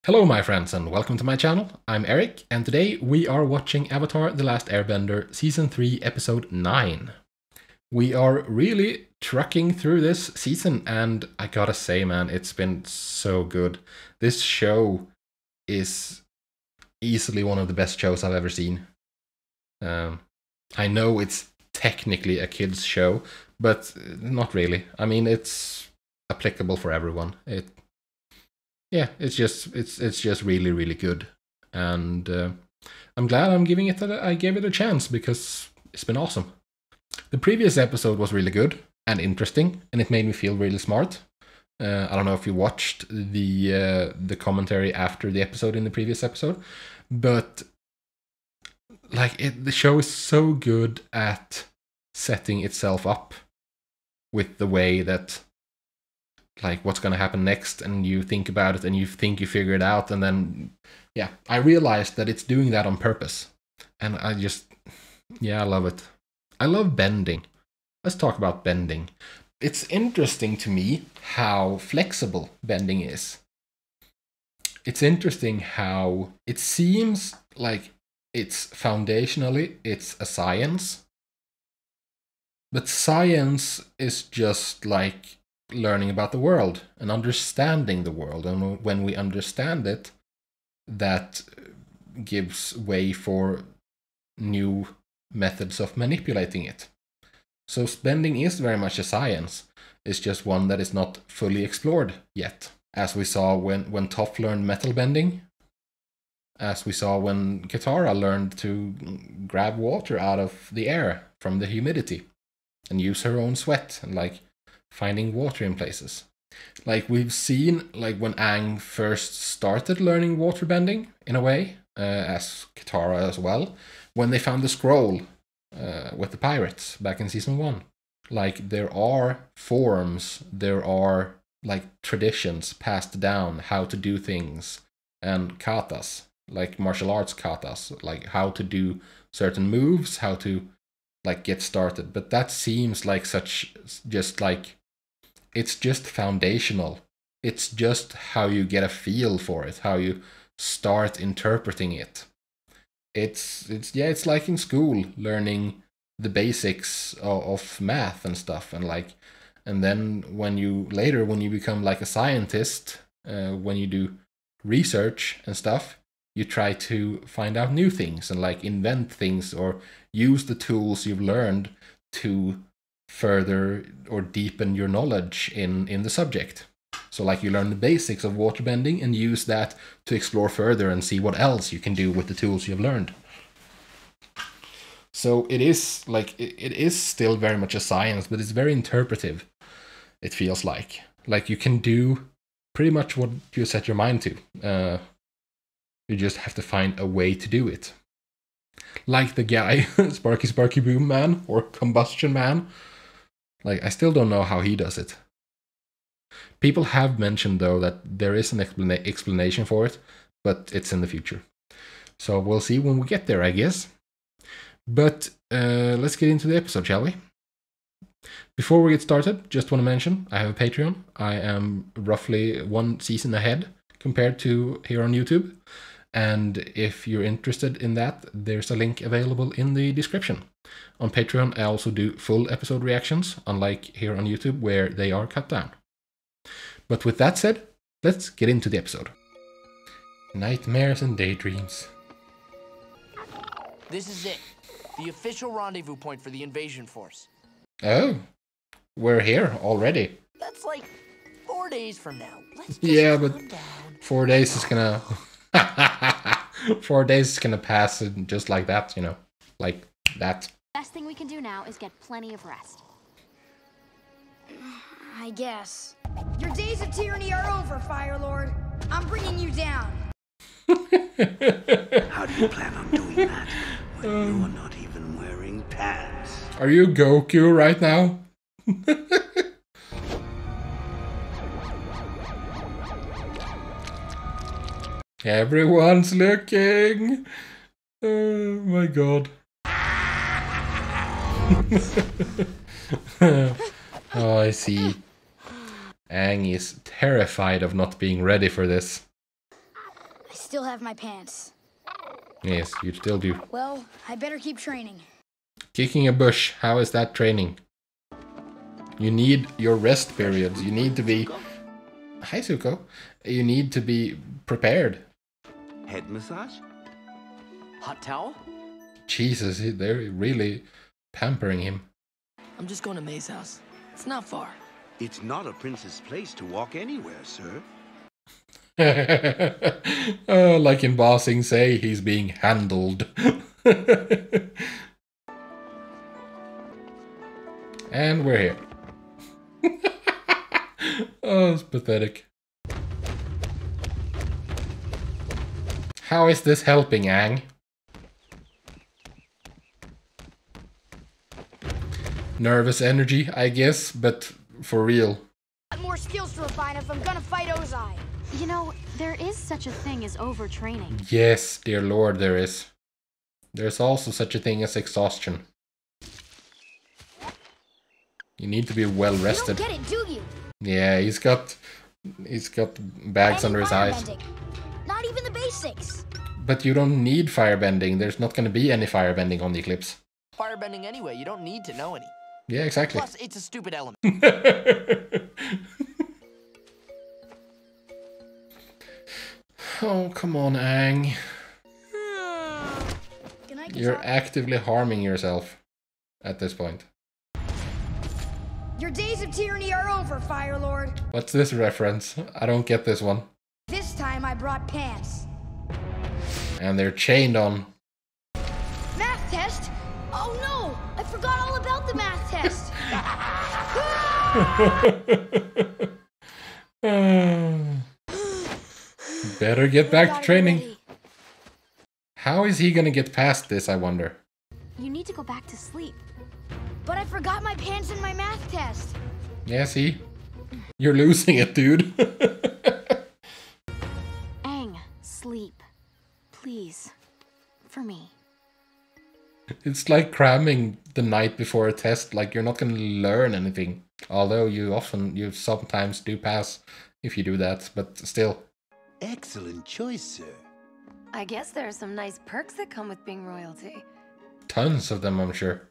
Hello my friends and welcome to my channel. I'm Eric and today we are watching Avatar The Last Airbender Season 3 Episode 9. We are really trucking through this season and I gotta say man, it's been so good. This show is easily one of the best shows I've ever seen. I know it's technically a kids show, but not really. I mean, it's applicable for everyone. It's just really good, and I'm glad I gave it a chance because it's been awesome. The previous episode was really good and interesting, and it made me feel really smart. I don't know if you watched the commentary after the episode in the previous episode, but the show is so good at setting itself up with the way that what's gonna happen next, and you think about it and you think you figure it out, and then I realized that it's doing that on purpose, and I love it. I love bending. Let's talk about bending. It's interesting to me how flexible bending is. It's interesting how it seems like it's foundationally it's a science, but science is just like learning about the world and understanding the world, and when we understand it, that gives way for new methods of manipulating it. So bending is very much a science. It's just one that is not fully explored yet, as we saw when Toph learned metal bending, as we saw when Katara learned to grab water out of the air from the humidity and use her own sweat and finding water in places. We've seen when Aang first started learning water bending, in a way, as Katara as well, when they found the scroll with the pirates back in season 1. There are forms, there are traditions passed down, how to do things, and katas, martial arts katas, how to do certain moves, how to get started. But that seems it's just foundational. It's just how you get a feel for it, how you start interpreting it. It's like in school, learning the basics of math and stuff, and then when you become a scientist, when you do research and stuff, you try to find out new things and invent things or use the tools you've learned to further or deepen your knowledge in the subject. So you learn the basics of waterbending and use that to explore further and see what else you can do with the tools you've learned. So it is it is still very much a science, but it's very interpretive. It feels like you can do pretty much what you set your mind to. You just have to find a way to do it. Like the guy, Sparky Boom Man, or Combustion Man. I still don't know how he does it. People have mentioned, though, that there is an explanation for it, but it's in the future. So we'll see when we get there, I guess. But let's get into the episode, shall we? Before we get started, just want to mention, I have a Patreon. I am roughly one season ahead compared to here on YouTube. And if you're interested in that, there's a link available in the description. On Patreon, I also do full episode reactions, unlike here on YouTube, where they are cut down. But with that said, let's get into the episode. Nightmares and daydreams. This is it. The official rendezvous point for the invasion force. Oh, we're here already. That's 4 days from now. Let's just calm down. 4 days is gonna... 4 days is gonna pass just like that, like that. Best thing we can do now is get plenty of rest. I guess. Your days of tyranny are over, Fire Lord. I'm bringing you down. How do you plan on doing that when you're not even wearing pants? Are you Goku right now? Everyone's looking. Oh my god. Oh, I see. Aang is terrified of not being ready for this. I still have my pants. Yes, you still do. Well, I better keep training. Kicking a bush, how is that training? You need your rest periods. You need to be... Hi, Zuko. You need to be prepared. Head massage? Hot towel? Jesus, they're really pampering him. I'm just going to May's house. It's not far. It's not a prince's place to walk anywhere, sir. Like in Ba Sing Se, he's being handled. And we're here. Oh, it's pathetic. How is this helping, Aang? Nervous energy, I guess, but for real. More skills to refine if I'm gonna fight Ozai. You know, there is such a thing as overtraining. Yes, dear lord, there is. There's also such a thing as exhaustion. You need to be well You rested. don't get it, do you? Yeah, he's got bags under his eyes. Firebending. Not even the basics. But you don't need firebending. There's not going to be any firebending on the eclipse. Firebending anyway, you don't need to know any. Yeah, exactly. Plus, it's a stupid element. Oh, come on, Aang. Can I You're talk? actively harming yourself at this point. Your days of tyranny are over, Fire Lord. What's this reference? I don't get this one. This time I brought pants. And they're chained on. Math test? Oh no! I forgot all about the math test. Better get back Got to it training. ready. How is he gonna get past this, I wonder? You need to go back to sleep. But I forgot my pants in my math test. Yeah, see? You're losing it, dude. Aang, sleep. Please. For me. It's like cramming the night before a test, like you're not gonna learn anything. Although you sometimes do pass if you do that, but still. Excellent choice, sir. I guess there are some nice perks that come with being royalty. Tons of them, I'm sure.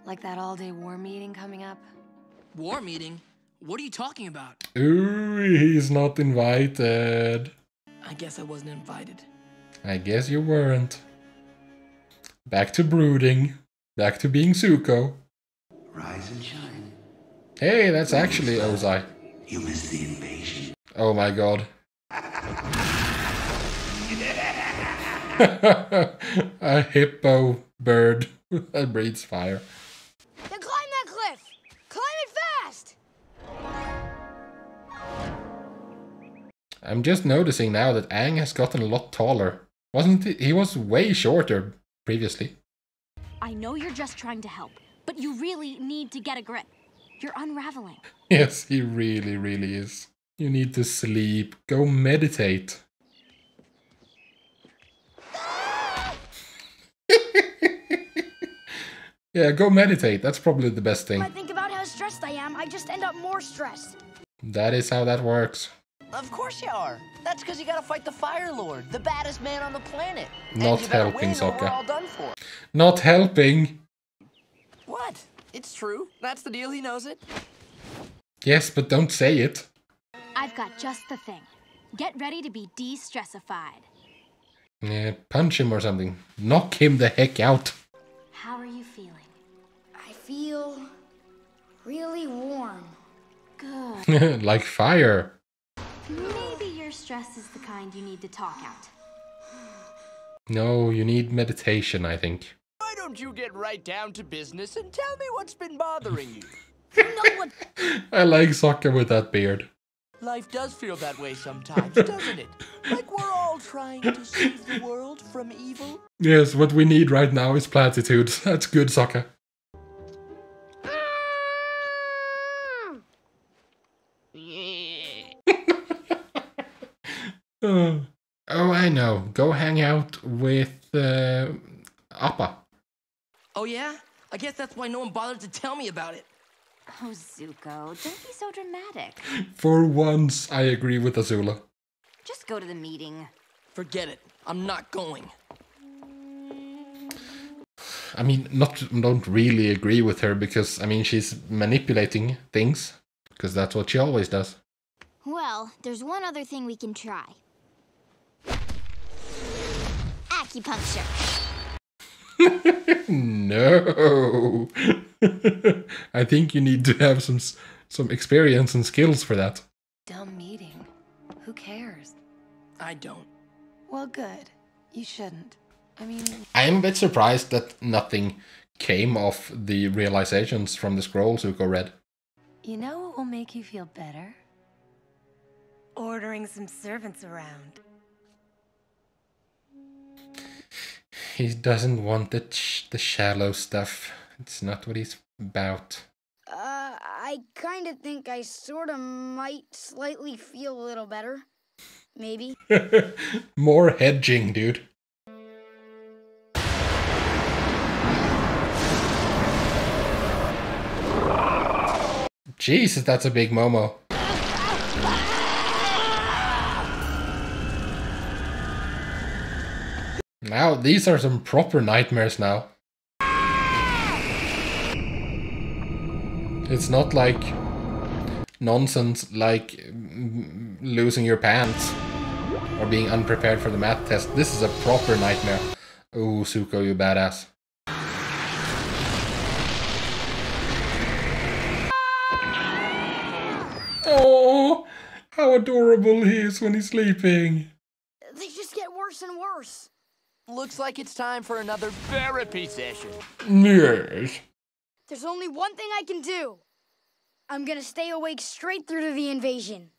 Like that all-day war meeting coming up. War meeting? What are you talking about? Ooh, he's not invited. I guess I wasn't invited. I guess you weren't. Back to brooding. Back to being Zuko. Rise and shine. Hey, that's actually Ozai. You missed the invasion. Oh my god. A hippo bird that breathes fire. Then climb that cliff. Climb it fast. I'm just noticing now that Aang has gotten a lot taller. Wasn't he? He was way shorter previously. I know you're just trying to help, but you really need to get a grip. You're unraveling. Yes, he really, really is. You need to sleep. Go meditate. Yeah, go meditate. That's probably the best thing. When I think about how stressed I am, I just end up more stressed. That is how that works. Of course you are. That's because you gotta fight the Fire Lord, the baddest man on the planet. Not and you better helping, win or we're Sokka. all done for. Not helping. What? It's true. That's the deal. He knows it. Yes, but don't say it. I've got just the thing. Get ready to be de-stressified. Yeah, punch him or something. Knock him the heck out. How are you feeling? I feel really warm. Good. Like fire. Maybe your stress is the kind you need to talk out. No, you need meditation, I think. Why don't you get right down to business and tell me what's been bothering you? You know what? I like Sokka with that beard. Life does feel that way sometimes, doesn't it? Like we're all trying to save the world from evil. Yes, what we need right now is platitudes. That's good, Sokka. Oh, I know. Go hang out with Appa. Oh yeah? I guess that's why no one bothered to tell me about it. Oh, Zuko, don't be so dramatic. For once, I agree with Azula. Just go to the meeting. Forget it. I'm not going. I mean, don't really agree with her because, I mean, she's manipulating things because that's what she always does. Well, there's one other thing we can try. Acupuncture. No. I think you need to have some experience and skills for that. Dumb meeting. Who cares? I don't. Well, good. You shouldn't. I mean... I am a bit surprised that nothing came of the realizations from the scroll Zuko read. You know what will make you feel better? Ordering some servants around. He doesn't want the shallow stuff. It's not what he's about. I kind of think I sort of might slightly feel a little better. Maybe. More hedging, dude. Jesus, that's a big Momo. Now, these are some proper nightmares now. It's not like nonsense like losing your pants or being unprepared for the math test. This is a proper nightmare. Oh, Zuko, you badass. Oh, how adorable he is when he's sleeping. They just get worse and worse. Looks like it's time for another therapy session. Yes. There's only one thing I can do. I'm gonna stay awake straight through to the invasion.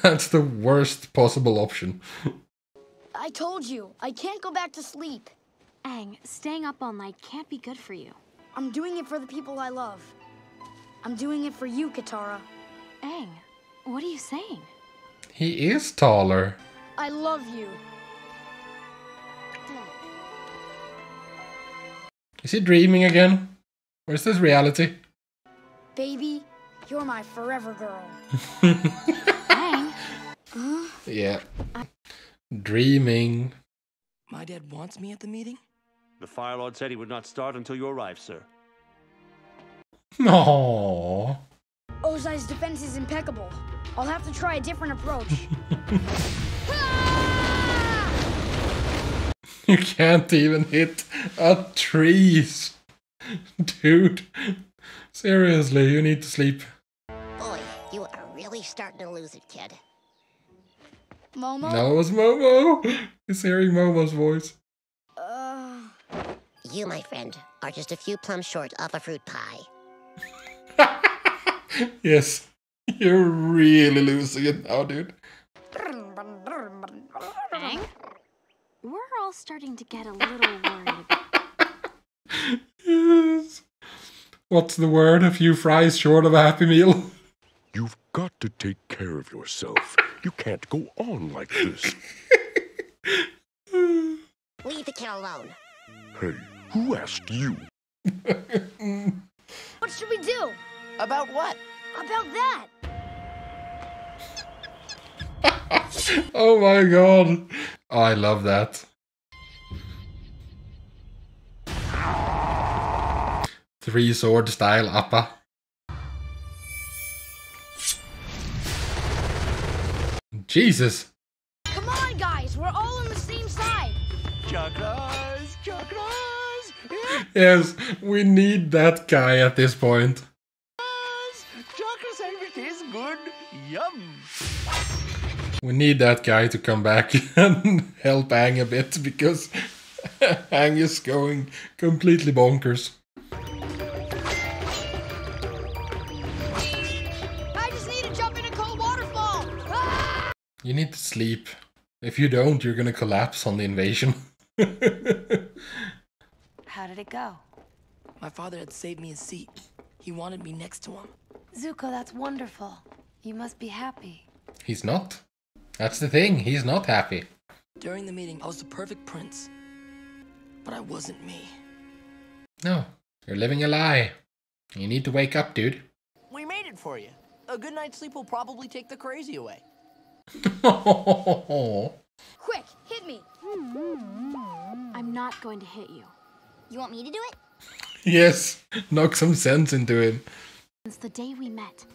That's the worst possible option. I told you, I can't go back to sleep. Aang, staying up all night can't be good for you. I'm doing it for the people I love. I'm doing it for you, Katara. Aang, what are you saying? He is taller. I love you. Is he dreaming again? Or is this reality? Baby, you're my forever girl. Aang? Yeah. Dreaming. My dad wants me at the meeting? The Fire Lord said he would not start until you arrive, sir. Aww. Ozai's defense is impeccable. I'll have to try a different approach. You can't even hit a trees. Dude. Seriously, you need to sleep. Boy, you are really starting to lose it, kid. Momo? No, it was Momo. He's hearing Momo's voice. You, my friend, are just a few plums short of a fruit pie. Yes. You're really losing it now, dude. Aang? We're all starting to get a little worried. Yes. What's the word? A few fries short of a Happy Meal? You've got to take care of yourself. You can't go on like this. Leave the kid alone. Hey, who asked you? What should we do? About what? About that? Oh my god. Oh, I love that. Three sword style Appa. Jesus. Come on, guys. We're all on the same side. Chakras! Chakras! Yes, we need that guy at this point. Chakra sandwich tastes good. Yum! We need that guy to come back and help Aang a bit because Aang is going completely bonkers. I just need to jump in a cold waterfall. Ah! You need to sleep. If you don't, you're gonna collapse on the invasion. How did it go? My father had saved me a seat. He wanted me next to him. Zuko, that's wonderful. You must be happy. He's not. That's the thing, he's not happy. During the meeting, I was the perfect prince. But I wasn't me. No, you're living a lie. You need to wake up, dude. We made it for you. A good night's sleep will probably take the crazy away. Quick, hit me. I'm not going to hit you. You want me to do it? Yes, knock some sense into him. Since the day we met,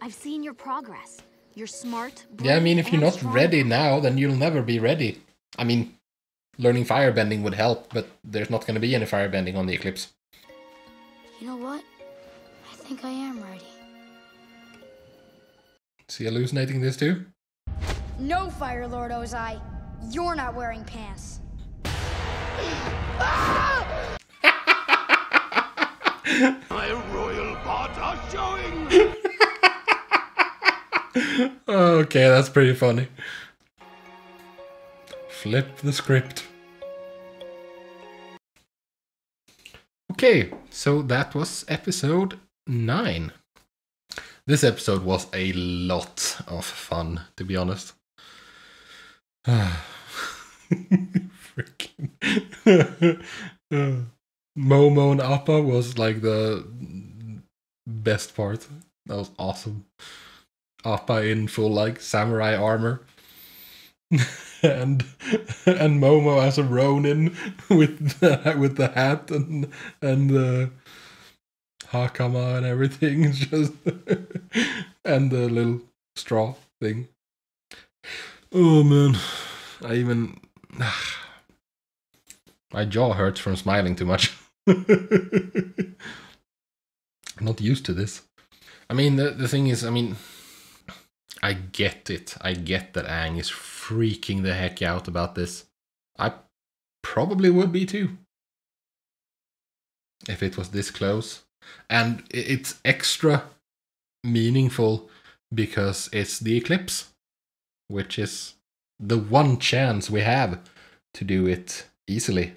I've seen your progress. You're smart, Yeah, I mean, if brave, you're and not strong. ready now, then you'll never be ready. I mean, learning firebending would help, but there's not going to be any firebending on the Eclipse. You know what? I think I am ready. Is he hallucinating this too? No, Fire Lord Ozai. You're not wearing pants. My royal parts are showing! Okay, that's pretty funny. Flip the script. Okay, so that was episode 9. This episode was a lot of fun, to be honest. Freaking Momo and Appa was like the best part. That was awesome. Appa in full like samurai armor. and Momo as a Ronin with the hat and the Hakama and everything. It's just and the little straw thing. Oh man, my jaw hurts from smiling too much. I'm not used to this. I mean, the thing is, I mean, I get it. I get that Aang is freaking the heck out about this. I probably would be too. If it was this close. And it's extra meaningful because it's the eclipse, which is the one chance we have to do it easily.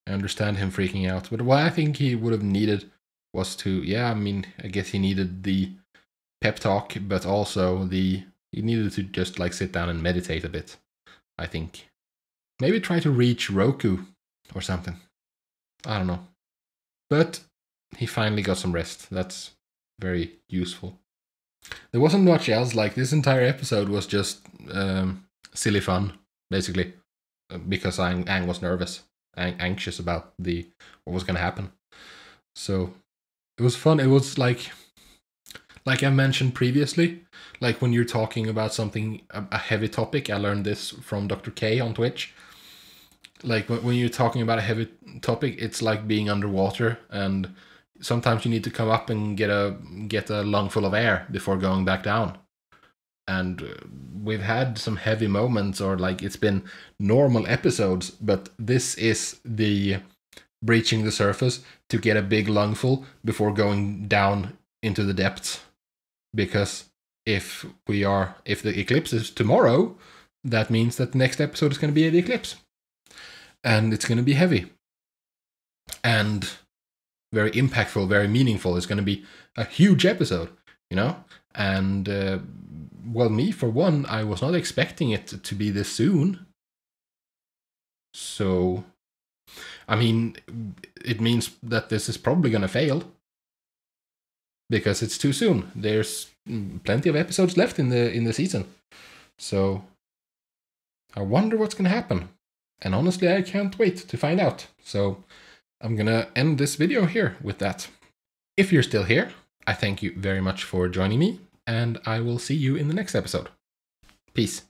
I understand him freaking out, but what I think he would have needed was to, yeah, I mean, I guess he needed the pep talk, but also he needed to just like sit down and meditate a bit, I think. Maybe try to reach Roku or something. I don't know. But he finally got some rest. That's very useful. There wasn't much else. Like, this entire episode was just silly fun, basically, because Aang was nervous, anxious about what was going to happen. So it was fun. It was like I mentioned previously, like when you're talking about something, a heavy topic. I learned this from Dr. K on Twitch. Like when you're talking about a heavy topic, it's like being underwater, and sometimes you need to come up and get a lungful of air before going back down. And we've had some heavy moments, or like it's been normal episodes, but this is the breaching the surface to get a big lungful before going down into the depths. Because if the eclipse is tomorrow, that means that the next episode is going to be the eclipse. And it's going to be heavy. And very impactful, very meaningful. It's going to be a huge episode, you know? And, well, me, for one, I was not expecting it to be this soon. So, I mean, it means that this is probably going to fail. Because it's too soon. There's plenty of episodes left in the season. So, I wonder what's going to happen. And honestly, I can't wait to find out. So, I'm going to end this video here with that. If you're still here, I thank you very much for joining me, and I will see you in the next episode. Peace.